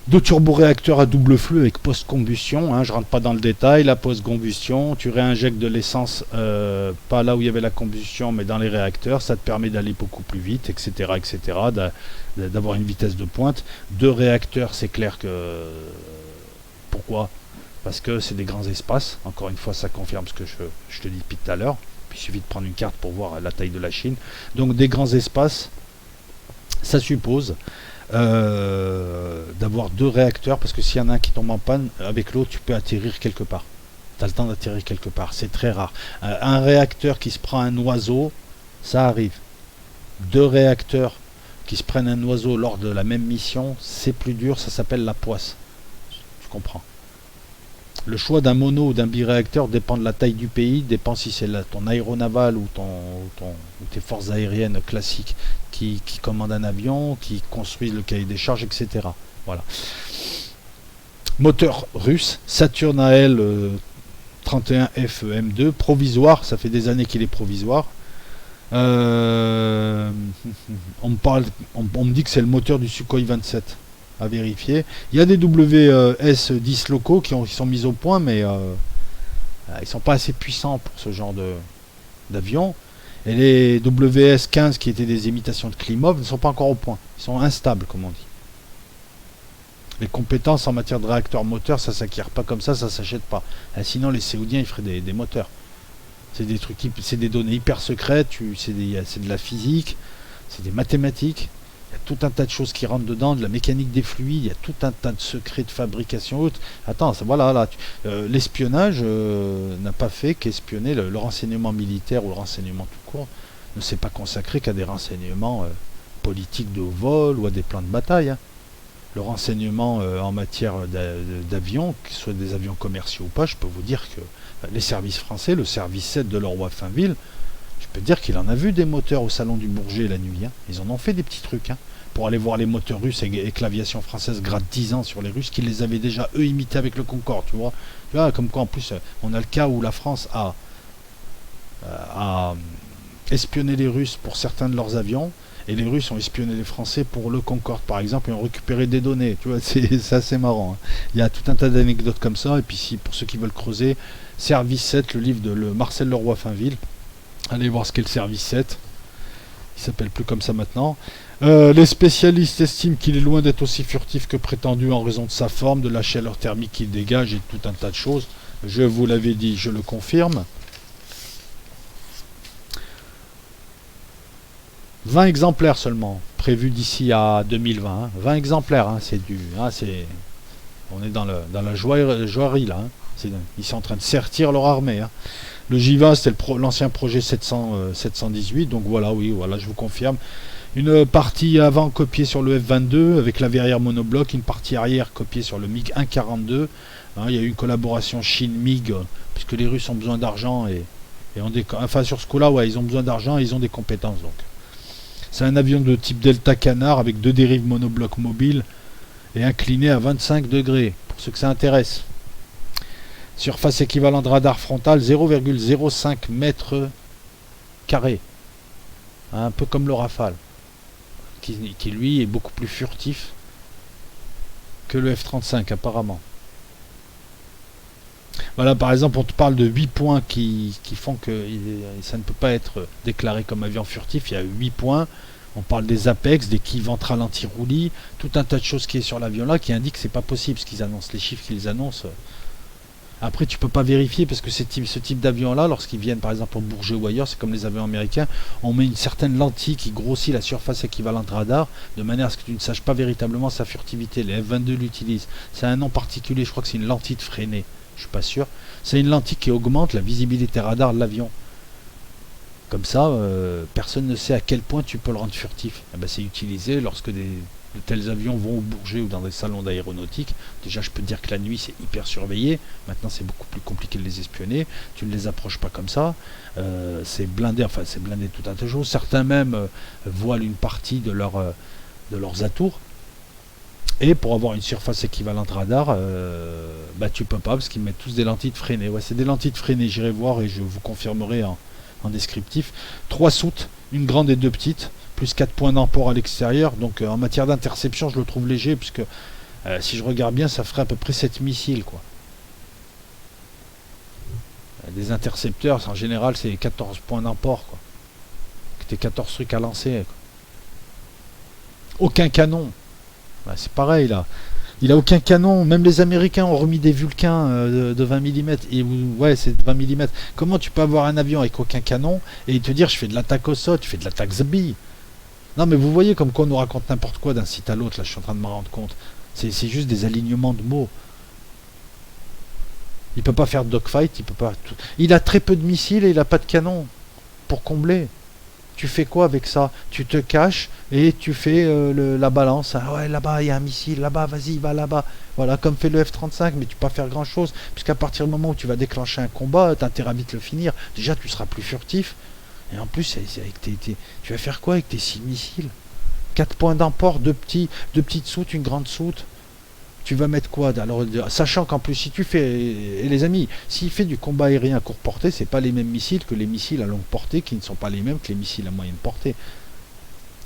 2 turboréacteurs à double flux avec post-combustion, hein, je rentre pas dans le détail, la post-combustion, tu réinjectes de l'essence, pas là où il y avait la combustion, mais dans les réacteurs, ça te permet d'aller beaucoup plus vite, etc., d'avoir une vitesse de pointe. 2 réacteurs, c'est clair que... Pourquoi? Parce que c'est des grands espaces, encore une fois ça confirme ce que je te dis depuis tout à l'heure. Il suffit de prendre une carte pour voir la taille de la Chine. Donc des grands espaces, ça suppose d'avoir 2 réacteurs, parce que s'il y en a un qui tombe en panne, avec l'autre tu peux atterrir quelque part. Tu as le temps d'atterrir quelque part, c'est très rare. Un réacteur qui se prend un oiseau, ça arrive. 2 réacteurs qui se prennent un oiseau lors de la même mission, c'est plus dur, ça s'appelle la poisse. Tu comprends? Le choix d'un mono ou d'un biréacteur dépend de la taille du pays, dépend si c'est ton aéronaval ou tes forces aériennes classiques qui commandent un avion, qui construisent le cahier des charges, etc. Voilà. Moteur russe, Saturn AL 31F M2, provisoire, ça fait des années qu'il est provisoire. On me dit que c'est le moteur du Sukhoi 27. À vérifier. Il y a des WS-10 locaux qui sont mis au point, mais ils sont pas assez puissants pour ce genre d'avion. Et les WS-15 qui étaient des imitations de Klimov ne sont pas encore au point. Ils sont instables, comme on dit. Les compétences en matière de réacteur moteur, ça s'acquiert pas comme ça s'achète pas. Sinon, les Saoudiens, ils feraient des moteurs. C'est des trucs, c'est des données hyper secrètes, c'est de la physique, c'est des mathématiques. Il y a tout un tas de choses qui rentrent dedans, de la mécanique des fluides, il y a tout un tas de secrets de fabrication haute. Attends, voilà, là, l'espionnage n'a pas fait qu'espionner le renseignement militaire ou le renseignement tout court. Ne s'est pas consacré qu'à des renseignements politiques de vol ou à des plans de bataille. Hein. Le renseignement en matière d'avions, que ce soit des avions commerciaux ou pas, je peux vous dire que les services français, le service 7 de Leroy Finville, je peux dire qu'il en a vu des moteurs au salon du Bourget la nuit. Hein. Ils en ont fait des petits trucs. Hein, pour aller voir les moteurs russes et que l'aviation française gratte 10 ans sur les Russes, qui les avaient déjà, eux, imités avec le Concorde. Tu vois, comme quoi, en plus, on a le cas où la France a espionné les Russes pour certains de leurs avions, et les Russes ont espionné les Français pour le Concorde, par exemple, et ont récupéré des données. Tu vois, c'est assez marrant. Hein. Il y a tout un tas d'anecdotes comme ça, et puis si, pour ceux qui veulent creuser, Service 7, le livre de Marcel Leroy Finville, allez voir ce qu'est le Service 7. Il s'appelle plus comme ça maintenant. Les spécialistes estiment qu'il est loin d'être aussi furtif que prétendu en raison de sa forme, de la chaleur thermique qu'il dégage et tout un tas de choses. Je vous l'avais dit, je le confirme. 20 exemplaires seulement, prévus d'ici à 2020. Hein. 20 exemplaires, hein, c'est du... Hein, on est dans la joaillerie là. Hein. Ils sont en train de sertir leur armée. Hein. Le Jiva, c'était l'ancien projet 718, donc voilà, oui, voilà, je vous confirme. Une partie avant copiée sur le F-22 avec la verrière monobloc, une partie arrière copiée sur le MiG 142. Hein, il y a eu une collaboration Chine-MiG, puisque les Russes ont besoin d'argent enfin sur ce coup-là, ouais, ils ont besoin d'argent et ils ont des compétences donc. C'est un avion de type Delta Canard avec 2 dérives monobloc mobiles et incliné à 25 degrés, pour ceux que ça intéresse. Surface équivalente radar frontal 0,05 mètres carrés. Un peu comme le Rafale, qui lui est beaucoup plus furtif que le F-35 apparemment. Voilà, par exemple, on te parle de 8 points qui font que ça ne peut pas être déclaré comme avion furtif. Il y a 8 points. On parle des apex, des quilles ventrales anti-roulis, tout un tas de choses qui est sur l'avion là qui indiquent que c'est pas possible ce qu'ils annoncent, les chiffres qu'ils annoncent. Après, tu peux pas vérifier parce que ce type d'avion là, lorsqu'ils viennent par exemple au Bourget ou ailleurs, c'est comme les avions américains, on met une certaine lentille qui grossit la surface équivalente radar de manière à ce que tu ne saches pas véritablement sa furtivité. Les F-22 l'utilisent. C'est un nom particulier, je crois que c'est une lentille de freinée. Je suis pas sûr. C'est une lentille qui augmente la visibilité radar de l'avion. Comme ça, personne ne sait à quel point tu peux le rendre furtif. Eh ben, c'est utilisé lorsque de tels avions vont au Bourget ou dans des salons d'aéronautique. Déjà, je peux te dire que la nuit, c'est hyper surveillé. Maintenant, c'est beaucoup plus compliqué de les espionner. Tu ne les approches pas comme ça. C'est blindé, enfin, c'est blindé tout un tas de choses. Certains même voilent une partie de leurs atours. Et pour avoir une surface équivalente radar, tu peux pas parce qu'ils mettent tous des lentilles de freinée. Ouais, c'est des lentilles de freinée, j'irai voir et je vous confirmerai en descriptif. 3 soutes, une grande et 2 petites, plus 4 points d'emport à l'extérieur. Donc en matière d'interception, je le trouve léger puisque si je regarde bien, ça ferait à peu près 7 missiles quoi. Des intercepteurs, en général, c'est 14 points d'emport quoi. T'es 14 trucs à lancer quoi. Aucun canon. C'est pareil là. Il a aucun canon. Même les Américains ont remis des Vulcains de 20 mm. Et ouais, c'est de 20 mm. Comment tu peux avoir un avion avec aucun canon et te dire je fais de l'attaque au sol, tu fais de l'attaque zombie? Non mais vous voyez comme quoi on nous raconte n'importe quoi d'un site à l'autre. Là, je suis en train de me rendre compte. C'est juste des alignements de mots. Il peut pas faire de dogfight. Il peut pas. Il a très peu de missiles et il a pas de canon pour combler. Tu fais quoi avec ça? Tu te caches et tu fais la balance. Ah ouais, là-bas, il y a un missile. Là-bas, vas-y, va là-bas. Voilà, comme fait le F-35, mais tu peux pas faire grand-chose. Puisqu'à partir du moment où tu vas déclencher un combat, tu as intérêt à vite le finir. Déjà, tu seras plus furtif. Et en plus, tu vas faire quoi avec tes 6 missiles? 4 points d'emport, 2 petites soutes, une grande soute. Tu vas mettre quoi? Alors, sachant qu'en plus, si tu fais, et les amis, s'il fait du combat aérien à courte portée, c'est pas les mêmes missiles que les missiles à longue portée, qui ne sont pas les mêmes que les missiles à moyenne portée.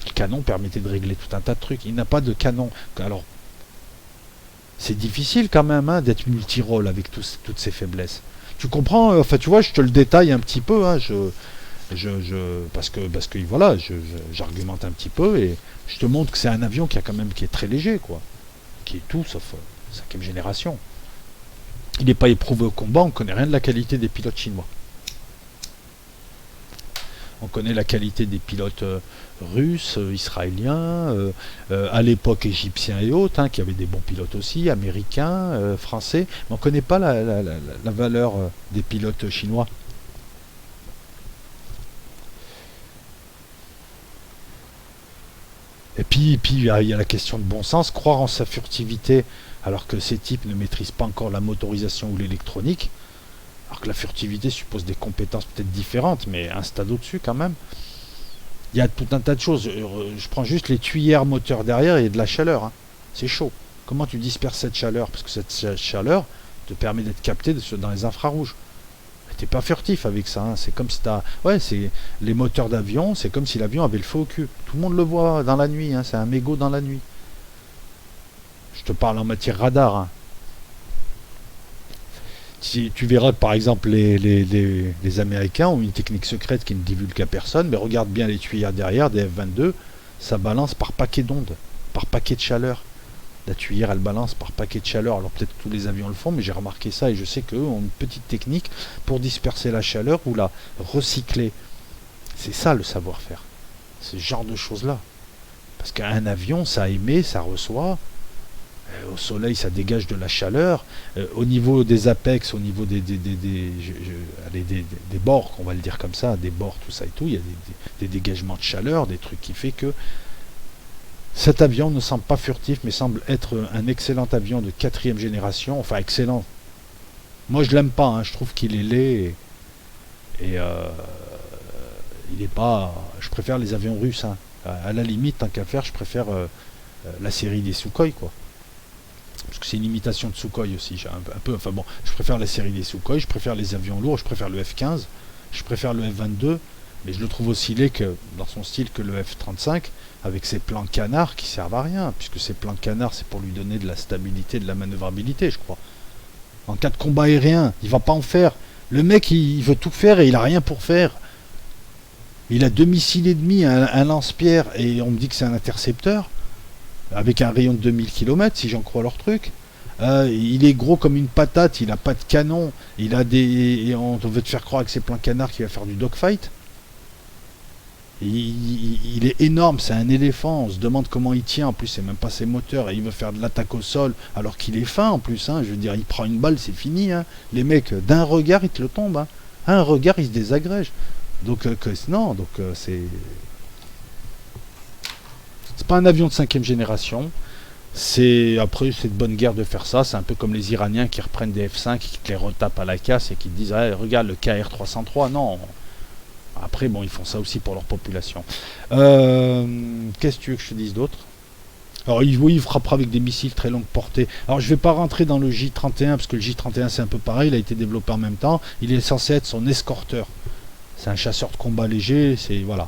Le canon permettait de régler tout un tas de trucs. Il n'a pas de canon. Alors, c'est difficile quand même d'être multi-rôle avec toutes ces faiblesses. Tu comprends? Enfin, tu vois, je te le détaille un petit peu. Parce que voilà, j'argumente un petit peu et je te montre que c'est un avion qui est très léger, quoi. Qui est tout sauf 5e génération. Il n'est pas éprouvé au combat, on ne connaît rien de la qualité des pilotes chinois. On connaît la qualité des pilotes russes, israéliens, à l'époque égyptiens et autres, qui avaient des bons pilotes aussi, américains, français, mais on ne connaît pas la valeur des pilotes chinois. Et puis il y a la question de bon sens, croire en sa furtivité alors que ces types ne maîtrisent pas encore la motorisation ou l'électronique, alors que la furtivité suppose des compétences peut-être différentes, mais un stade au-dessus quand même. Il y a tout un tas de choses. Je prends juste les tuyères moteurs derrière et de la chaleur. C'est chaud. Comment tu disperses cette chaleur? Parce que cette chaleur te permet d'être capté dans les infrarouges. T'es pas furtif avec ça, c'est comme si c'est les moteurs d'avion, c'est comme si l'avion avait le feu au cul. Tout le monde le voit dans la nuit, c'est un mégot dans la nuit. Je te parle en matière radar. Si tu verras que par exemple les Américains ont une technique secrète qui ne divulgue à personne, mais regarde bien les tuyères derrière des F-22, ça balance par paquet d'ondes, par paquet de chaleur. La tuyère, elle balance par paquet de chaleur. Alors peut-être que tous les avions le font, mais j'ai remarqué ça et je sais qu'eux ont une petite technique pour disperser la chaleur ou la recycler. C'est ça le savoir-faire. Ce genre de choses-là. Parce qu'un avion, ça émet, ça reçoit. Au soleil, ça dégage de la chaleur. Au niveau des apex, au niveau des bords, on va le dire comme ça, des bords, tout ça et tout, il y a des dégagements de chaleur, des trucs qui fait que cet avion ne semble pas furtif, mais semble être un excellent avion de 4e génération. Enfin, excellent. Moi, je l'aime pas. Hein. Je trouve qu'il est laid. Et il est pas. Je préfère les avions russes. Hein. À la limite, tant qu'à faire, je préfère la série des Sukhoi, quoi. Parce que c'est une imitation de Sukhoi aussi. Un peu. Enfin bon, je préfère la série des Sukhoi. Je préfère les avions lourds. Je préfère le F-15. Je préfère le F-22. Mais je le trouve aussi laid que, dans son style, que le F-35, avec ses plans canards qui servent à rien, puisque ces plans canards, c'est pour lui donner de la stabilité, de la manœuvrabilité, je crois. En cas de combat aérien, il va pas en faire. Le mec, il veut tout faire et il a rien pour faire. Il a 2 missiles et demi, un lance-pierre, et on me dit que c'est un intercepteur, avec un rayon de 2000 km, si j'en crois leur truc. Il est gros comme une patate, il a pas de canon, il a des. Et on veut te faire croire avec ses plans canards qu'il va faire du dogfight. Il est énorme, c'est un éléphant, on se demande comment il tient, en plus c'est même pas ses moteurs, et il veut faire de l'attaque au sol, alors qu'il est fin en plus, hein. Je veux dire, il prend une balle, c'est fini, hein. Les mecs, d'un regard, ils te le tombent, hein. Un regard, ils se désagrègent. Donc, c'est pas un avion de 5e génération, après, c'est de bonne guerre de faire ça, c'est un peu comme les Iraniens qui reprennent des F5, qui te les retapent à la casse, et qui te disent, ah, regarde le KR-303, non. Après, bon, ils font ça aussi pour leur population. Qu'est-ce que tu veux que je te dise d'autre? Alors, oui, il frappera avec des missiles très longue portée. Alors, je ne vais pas rentrer dans le J-31, parce que le J-31, c'est un peu pareil, il a été développé en même temps. Il est censé être son escorteur. C'est un chasseur de combat léger, c'est... Voilà.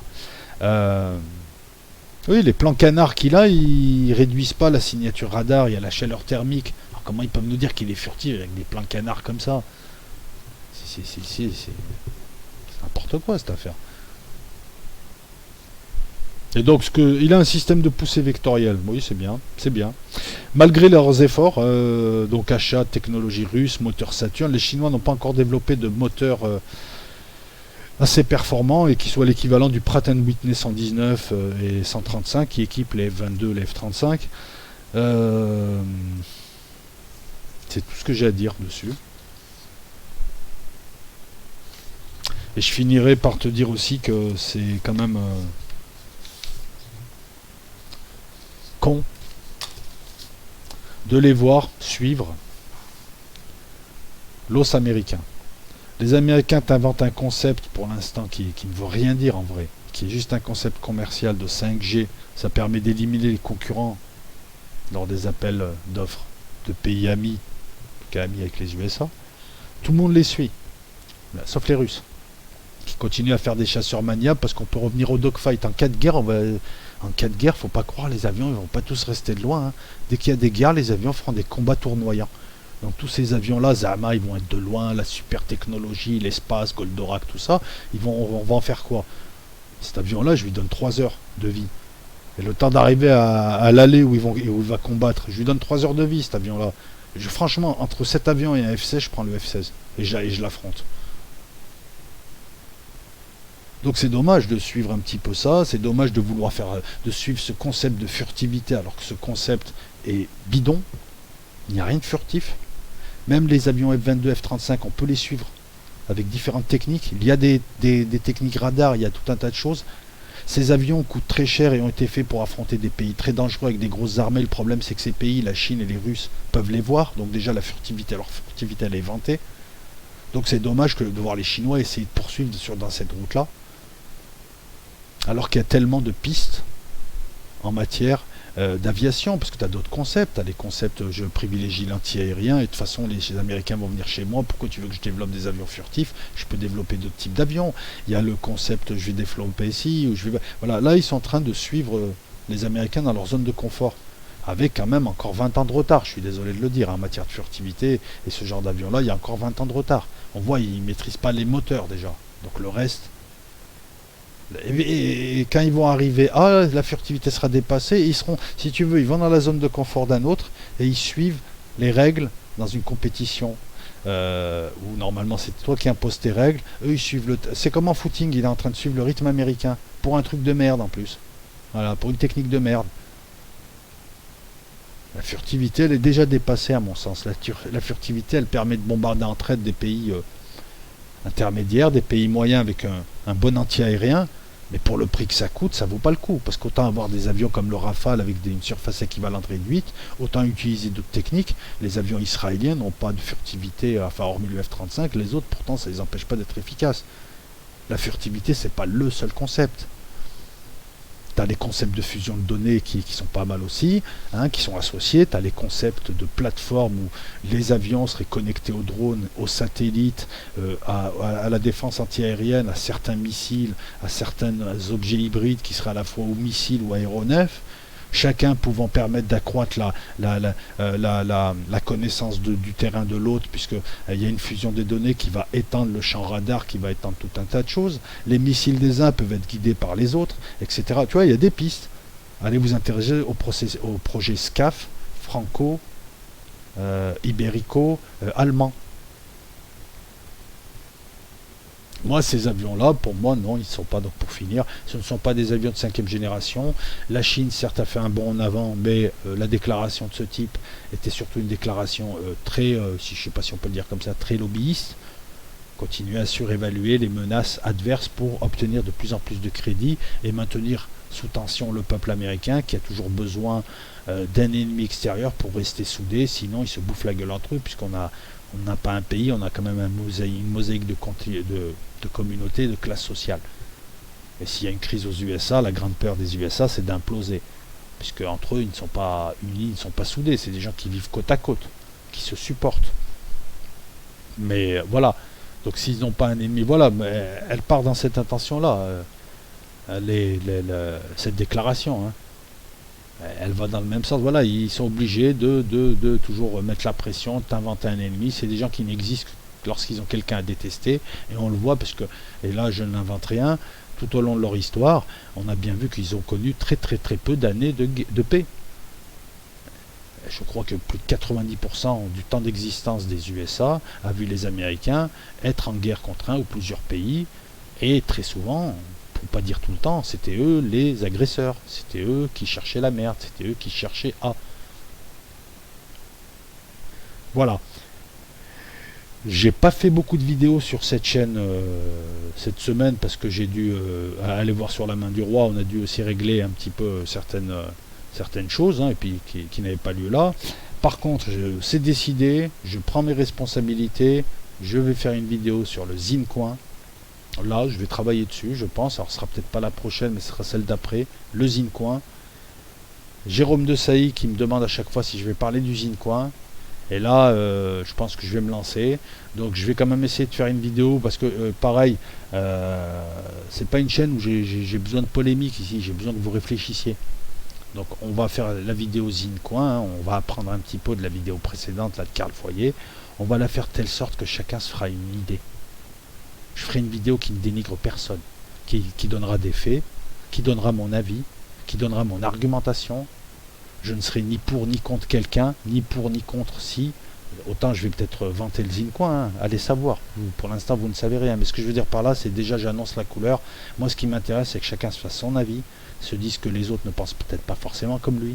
Oui, les plans canards qu'il a, ils réduisent pas la signature radar, il y a la chaleur thermique. Alors, comment ils peuvent nous dire qu'il est furtif avec des plans canards comme ça? C'est n'importe quoi cette affaire. Et donc il a un système de poussée vectorielle. Oui, c'est bien, c'est bien. Malgré leurs efforts, donc achat de technologie russe, moteur Saturn, les Chinois n'ont pas encore développé de moteur assez performant et qui soit l'équivalent du Pratt Whitney 119 et 135 qui équipent les F-22, les F-35. C'est tout ce que j'ai à dire dessus. Et je finirai par te dire aussi que c'est quand même con de les voir suivre l'os américain. Les Américains t'inventent un concept pour l'instant qui ne veut rien dire en vrai, qui est juste un concept commercial de 5G. Ça permet d'éliminer les concurrents lors des appels d'offres de pays amis, amis avec les USA. Tout le monde les suit, sauf les Russes, qui continuent à faire des chasseurs maniables parce qu'on peut revenir au dogfight. En cas de guerre, faut pas croire, les avions, ils vont pas tous rester de loin. Hein. Dès qu'il y a des guerres, les avions feront des combats tournoyants. Donc tous ces avions-là, Zama, ils vont être de loin, la super technologie, l'espace, Goldorak, tout ça, on va en faire quoi? Cet avion-là, je lui donne 3 heures de vie. Et le temps d'arriver à l'allée où il va combattre, je lui donne 3 heures de vie, cet avion-là. Franchement, entre cet avion et un F-16, je prends le F-16. Et je l'affronte. Donc c'est dommage de suivre un petit peu ça, c'est dommage de vouloir de suivre ce concept de furtivité alors que ce concept est bidon. Il n'y a rien de furtif. Même les avions F-22, F-35, on peut les suivre avec différentes techniques. Il y a des techniques radar, il y a tout un tas de choses. Ces avions coûtent très cher et ont été faits pour affronter des pays très dangereux avec des grosses armées. Le problème, c'est que ces pays, la Chine et les Russes, peuvent les voir. Donc déjà, leur furtivité, elle est vantée. Donc c'est dommage de voir les Chinois essayer de poursuivre dans cette route-là. Alors qu'il y a tellement de pistes en matière d'aviation, parce que tu as d'autres concepts. Tu as les concepts, je privilégie l'anti-aérien, et de toute façon, les Américains vont venir chez moi. Pourquoi tu veux que je développe des avions furtifs? Je peux développer d'autres types d'avions. Il y a le concept, je vais développer ici, voilà, là, ils sont en train de suivre les Américains dans leur zone de confort, avec quand même encore 20 ans de retard, je suis désolé de le dire, en matière de furtivité, et ce genre d'avion-là, il y a encore 20 ans de retard. On voit, ils ne maîtrisent pas les moteurs déjà. Donc le reste... Et quand ils vont arriver, la furtivité sera dépassée, ils seront, si tu veux, ils vont dans la zone de confort d'un autre et ils suivent les règles dans une compétition où normalement c'est toi qui imposes tes règles. Eux ils suivent c'est comme en footing, il est en train de suivre le rythme américain pour un truc de merde en plus. Voilà, pour une technique de merde. La furtivité, elle est déjà dépassée à mon sens. La furtivité, elle permet de bombarder en traite des pays intermédiaires, des pays moyens avec un bon anti-aérien, mais pour le prix que ça coûte, ça vaut pas le coup. Parce qu'autant avoir des avions comme le Rafale avec une surface équivalente réduite, autant utiliser d'autres techniques. Les avions israéliens n'ont pas de furtivité, enfin hormis le F-35, les autres pourtant ça les empêche pas d'être efficaces. La furtivité, c'est pas le seul concept. Tu as les concepts de fusion de données qui sont pas mal aussi, hein, qui sont associés. Tu as les concepts de plateforme où les avions seraient connectés aux drones, aux satellites, à la défense antiaérienne, à certains missiles, à certains objets hybrides qui seraient à la fois ou missiles ou aéronefs. Chacun pouvant permettre d'accroître la connaissance du terrain de l'autre, puisqu'il y a une fusion des données qui va étendre le champ radar, qui va étendre tout un tas de choses. Les missiles des uns peuvent être guidés par les autres, etc. Tu vois, il y a des pistes. Allez vous intéresser au projet SCAF, franco, ibérico, allemand. Moi, ces avions-là, pour moi, non, ils ne sont pas, donc pour finir, ce ne sont pas des avions de 5e génération. La Chine, certes, a fait un bond en avant, mais la déclaration de ce type était surtout une déclaration très, si je ne sais pas si on peut le dire comme ça, très lobbyiste. Continuer à surévaluer les menaces adverses pour obtenir de plus en plus de crédit et maintenir sous tension le peuple américain qui a toujours besoin d'un ennemi extérieur pour rester soudé, sinon ils se bouffent la gueule entre eux, puisqu'on n'a pas un pays, on a quand même une mosaïque de communautés, de classes sociales. Et s'il y a une crise aux USA, la grande peur des USA, c'est d'imploser. Puisque entre eux, ils ne sont pas unis, ils ne sont pas soudés. C'est des gens qui vivent côte à côte, qui se supportent. Mais voilà. Donc s'ils n'ont pas un ennemi, voilà, mais elle part dans cette intention-là. Cette déclaration, hein. Elle va dans le même sens. Voilà, ils sont obligés de toujours mettre la pression, d'inventer un ennemi. C'est des gens qui n'existent que lorsqu'ils ont quelqu'un à détester. Et on le voit parce que, et là je n'invente rien, tout au long de leur histoire, on a bien vu qu'ils ont connu très très très peu d'années de paix. Je crois que plus de 90% du temps d'existence des USA a vu les Américains être en guerre contre un ou plusieurs pays. Et très souvent, pour pas dire tout le temps, c'était eux les agresseurs, c'était eux qui cherchaient la merde, c'était eux qui cherchaient à. Voilà. J'ai pas fait beaucoup de vidéos sur cette chaîne cette semaine parce que j'ai dû aller voir sur la main du roi, on a dû aussi régler un petit peu certaines choses, hein, et puis qui n'avaient pas lieu là. Par contre, c'est décidé, je prends mes responsabilités, je vais faire une vidéo sur le Zincoin. Là, je vais travailler dessus, je pense. Alors, ce sera peut-être pas la prochaine, mais ce sera celle d'après. Le Zincoin. Jérôme de Sailly qui me demande à chaque fois si je vais parler du Zincoin. Et là, je pense que je vais me lancer. Donc, je vais quand même essayer de faire une vidéo parce que, pareil, c'est pas une chaîne où j'ai besoin de polémique ici. J'ai besoin que vous réfléchissiez. Donc, on va faire la vidéo Zincoin. Hein, on va apprendre un petit peu de la vidéo précédente, là, de Carl Foyer. On va la faire de telle sorte que chacun se fera une idée. Je ferai une vidéo qui ne dénigre personne, qui donnera des faits, qui donnera mon avis, qui donnera mon argumentation. Je ne serai ni pour ni contre quelqu'un, ni pour ni contre si. Autant je vais peut-être vanter le Zincoin, hein, allez savoir. Pour l'instant, vous ne savez rien. Mais ce que je veux dire par là, c'est déjà j'annonce la couleur. Moi, ce qui m'intéresse, c'est que chacun se fasse son avis, se dise que les autres ne pensent peut-être pas forcément comme lui,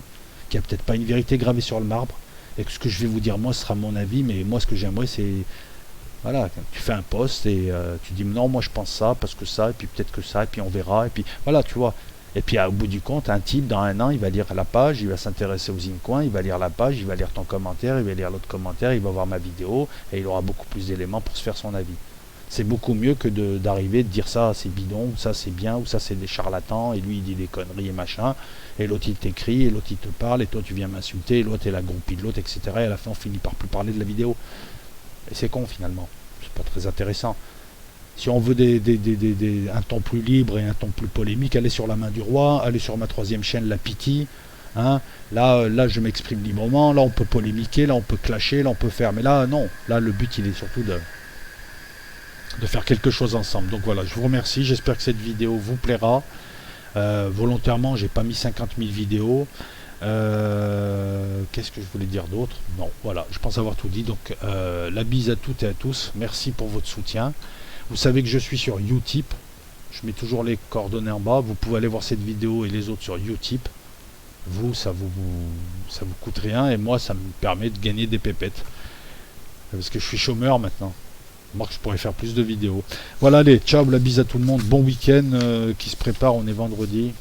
qu'il n'y a peut-être pas une vérité gravée sur le marbre, et que ce que je vais vous dire, moi, ce sera mon avis, mais moi, ce que j'aimerais, c'est... Voilà, tu fais un post et tu dis non, moi je pense ça, parce que ça, et puis peut-être que ça, et puis on verra, et puis voilà, tu vois. Et puis au bout du compte, un type, dans un an, il va lire la page, il va s'intéresser aux Zincoin, il va lire la page, il va lire ton commentaire, il va lire l'autre commentaire, il va voir ma vidéo, et il aura beaucoup plus d'éléments pour se faire son avis. C'est beaucoup mieux que d'arriver, de dire ça c'est bidon, ou ça c'est bien, ou ça c'est des charlatans, et lui il dit des conneries et machin, et l'autre il t'écrit, et l'autre il te parle, et toi tu viens m'insulter, et l'autre est la groupie de l'autre, etc. Et à la fin on finit par plus parler de la vidéo. Et c'est con finalement, c'est pas très intéressant. Si on veut un ton plus libre et un ton plus polémique, allez sur la main du roi, allez sur ma troisième chaîne, la Pity. Hein, là je m'exprime librement, là on peut polémiquer, là on peut clasher, là on peut faire. Mais là non, là le but il est surtout de faire quelque chose ensemble. Donc voilà, je vous remercie, j'espère que cette vidéo vous plaira. Volontairement, j'ai pas mis 50 000 vidéos. Qu'est-ce que je voulais dire d'autre? Non, voilà, je pense avoir tout dit. Donc la bise à toutes et à tous, merci pour votre soutien. Vous savez que je suis sur Utip, je mets toujours les coordonnées en bas, vous pouvez aller voir cette vidéo et les autres sur Utip. Vous, ça vous coûte rien et moi, ça me permet de gagner des pépettes. Parce que je suis chômeur maintenant. Moi, je pourrais faire plus de vidéos. Voilà, allez, ciao, la bise à tout le monde. Bon week-end qui se prépare, on est vendredi.